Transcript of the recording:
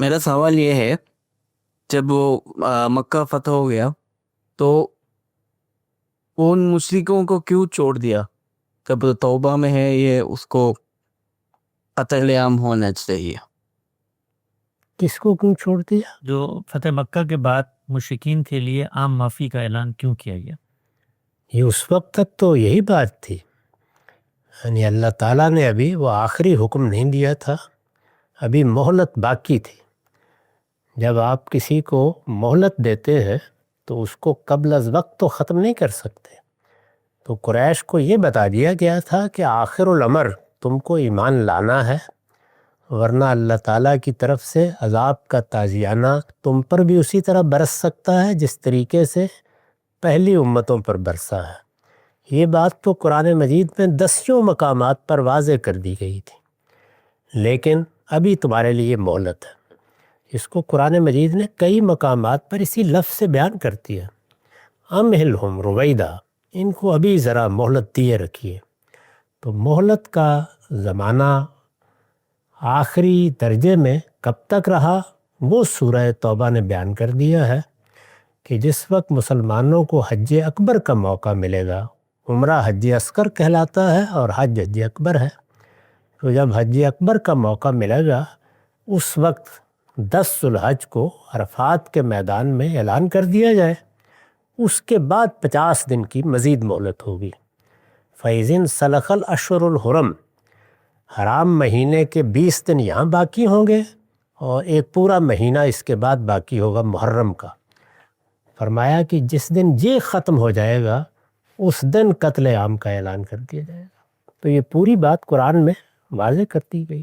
میرا سوال یہ ہے، جب وہ مکہ فتح ہو گیا تو ان مشرکوں کو کیوں چھوڑ دیا؟ جب توبہ میں ہے یہ، اس کو قتل عام ہونا چاہیے. کس کو کیوں چھوڑ دیا؟ جو فتح مکہ کے بعد مشرکین کے لیے عام معافی کا اعلان کیوں کیا گیا؟ یہ اس وقت تک تو یہی بات تھی، یعنی اللہ تعالیٰ نے ابھی وہ آخری حکم نہیں دیا تھا، ابھی مہلت باقی تھی. جب آپ کسی کو مہلت دیتے ہیں تو اس کو قبل از وقت تو ختم نہیں کر سکتے. تو قریش کو یہ بتا دیا گیا تھا کہ آخر الامر تم کو ایمان لانا ہے، ورنہ اللہ تعالیٰ کی طرف سے عذاب کا تازیانہ تم پر بھی اسی طرح برس سکتا ہے جس طریقے سے پہلی امتوں پر برسا ہے. یہ بات تو قرآن مجید میں دسیوں مقامات پر واضح کر دی گئی تھی، لیکن ابھی تمہارے لیے مہلت ہے. اس کو قرآن مجید نے کئی مقامات پر اسی لفظ سے بیان کرتی ہے، امہلہم رویدہ، ان کو ابھی ذرا مہلت دیے رکھیے. تو مہلت کا زمانہ آخری درجے میں کب تک رہا وہ سورہ توبہ نے بیان کر دیا ہے کہ جس وقت مسلمانوں کو حج اکبر کا موقع ملے گا. عمرہ حج اصغر کہلاتا ہے اور حج اکبر ہے. تو جب حج اکبر کا موقع ملے گا اس وقت 10 ذی الحج کو عرفات کے میدان میں اعلان کر دیا جائے. اس کے بعد 50 دن کی مزید مہلت ہوگی. فَإِذٍ سَلَخَ الْأَشْهُرُ الْحُرُمُ، حرام مہینے کے 20 دن یہاں باقی ہوں گے اور ایک پورا مہینہ اس کے بعد باقی ہوگا محرم کا. فرمایا کہ جس دن یہ ختم ہو جائے گا اس دن قتل عام کا اعلان کر دیا جائے گا. تو یہ پوری بات قرآن میں واضح کرتی گئی.